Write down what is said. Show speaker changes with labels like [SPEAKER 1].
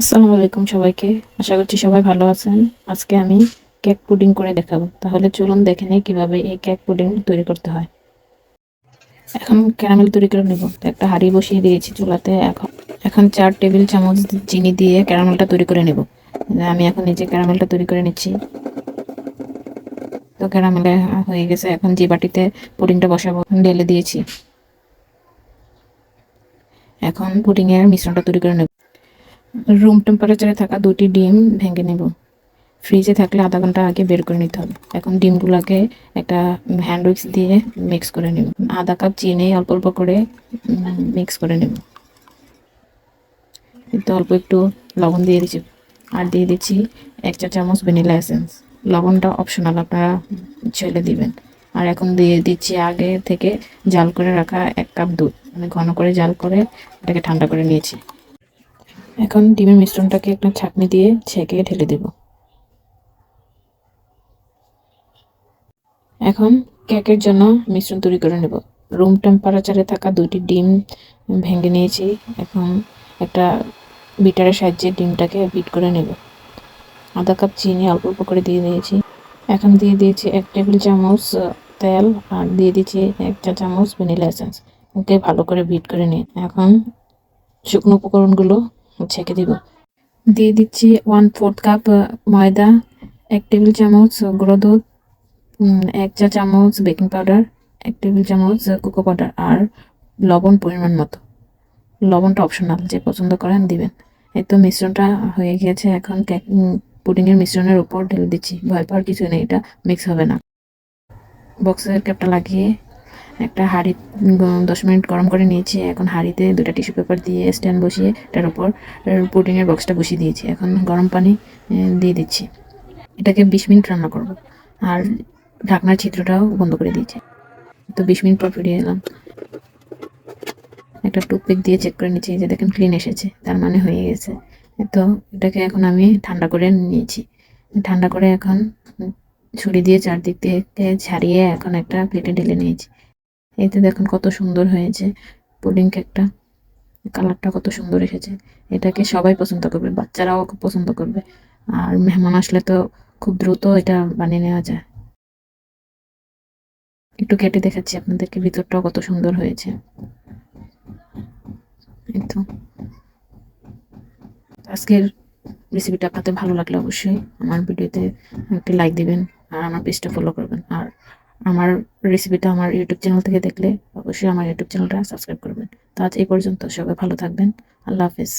[SPEAKER 1] আসসালামু আলাইকুম সবাইকে। আশা করছি সবাই ভালো আছেন। আজকে আমি কেক পুডিং করে দেখাবো। তাহলে চলুন দেখে নিই কিভাবে এই কেক পুডিং তৈরি করতে হয়। এখন ক্যারামেল তৈরি করে নেব। তো একটা হাঁড়ি বসিয়ে দিয়েছি চুলাতে। এখন 4 টেবিল চামচ চিনি দিয়ে ক্যারামেলটা তৈরি করে নেব। আমি এখন নিজে ক্যারামেলটা তৈরি করে নিচ্ছি। তো ক্যারামেল হয়ে গেছে। এখন যে বাটিতে পুডিংটা বসাবো ঢেলে দিয়েছি। এখন পুডিং এর মিশ্রণটা তৈরি করে নেব। রুম টেম্পারেচারে থাকা 2টি ডিম ভেঙে নেব। ফ্রিজে থাকলে আধা ঘন্টা আগে বের করে নিতে হবে। এখন ডিমগুলোকে একটা হ্যান্ড উইক্স দিয়ে মিক্স করে নেব। আধা কাপ চিনি অল্প অল্প করে মিক্স করে নেব। কিন্তু অল্প একটু লবণ দিয়ে দিচ্ছি, আর দিয়ে দিচ্ছি 1 চা চামচ ভ্যানিলা এসেন্স। লবণটা অপশনাল, আপনারা ছেলে দিবেন। আর এখন দিয়ে দিচ্ছি আগে থেকে জাল করে রাখা 1 কাপ দুধ, মানে ঘন করে জাল করে এটাকে ঠান্ডা করে নিয়েছি। এখন ডিমের মিশ্রণটাকে একটা ছাঁকনি দিয়ে ছেঁকে ঢেলে দেব। এখন কেকের জন্য মিশ্রণ তৈরি করে নেব। রুম টেম্পারেচারে থাকা 2টি ডিম ভেঙে নিয়েছি। এখন একটা বিটারের সাহায্যে ডিমটাকে বিট করে নেব। আধা কাপ চিনি অল্প অল্প করে দিয়ে দিয়েছি। এখন দিয়ে দিয়েছি 1 টেবিল চামচ তেল, আর দিয়ে দিচ্ছি 1 চা চামচ ভ্যানিলা এসেন্স। ওকে ভালো করে বিট করে নিই। এখন শুকনো উপকরণগুলো ছেঁকে দিব। দিয়ে দিচ্ছি 1/4 কাপ ময়দা, 1 টেবিল চামচ গুঁড়ো দুধ, 1 চা চামচ বেকিং পাউডার, 1 টেবিল চামচ কোকো পাউডার, আর লবণ পরিমাণ মতো। লবণটা অপশনাল, যে পছন্দ করেন দিবেন। এই তো মিশ্রণটা হয়ে গিয়েছে। এখন পুডিংয়ের মিশ্রণের উপর ঢেলে দিচ্ছি। ভয় পাওয়ার কিছু নেই, এটা মিক্স হবে না। বক্সের ক্যাপটা লাগিয়ে একটা হাঁড়ি 10 মিনিট গরম করে নিয়েছি। এখন হাঁড়িতে 2টা টিস্যু পেপার দিয়ে স্ট্যান্ড বসিয়ে এটার উপর পুডিংয়ের বক্সটা বসিয়ে দিয়েছি। এখন গরম পানি দিয়ে দিচ্ছি। এটাকে 20 মিনিট রান্না করব, আর ঢাকনার ছিদ্রটাও বন্ধ করে দিয়েছি। তো 20 মিনিট পর ফিরে এলাম। একটা টুথপিক দিয়ে চেক করে নিচ্ছি, যে দেখেন ক্লিন এসেছে, তার মানে হয়ে গেছে। তো এটাকে এখন আমি ঠান্ডা করে নিয়েছি। ঠান্ডা করে এখন ছুরি দিয়ে চারদিক থেকে ছাড়িয়ে এখন একটা প্লেটে ঢেলে নিয়েছি। এই তো দেখুন কত সুন্দর হয়েছে পুডিং কেকটা। কালারটা কত সুন্দর এসেছে। এটাকে সবাই পছন্দ করবে, বাচ্চারাও খুব পছন্দ করবে। আর মেহমান আসলে তো খুব দ্রুত এটা বানিয়ে নেওয়া যায়। একটু কেটে দেখাচ্ছি আপনাদেরকে, ভিতরটাও কত সুন্দর হয়েছে। এই তো আজকের রেসিপিটা আপনাদের ভালো লাগলে অবশ্যই আমার ভিডিওতে একটি লাইক দিবেন, আর আমার পেজটা ফলো করবেন। আর আমার রেসিপিটা আমার ইউটিউব চ্যানেল থেকে দেখলে অবশ্যই আমার ইউটিউব চ্যানেলটা সাবস্ক্রাইব করবেন। তো আজ এই পর্যন্ত, সবাই ভালো থাকবেন। আল্লাহ হাফেজ।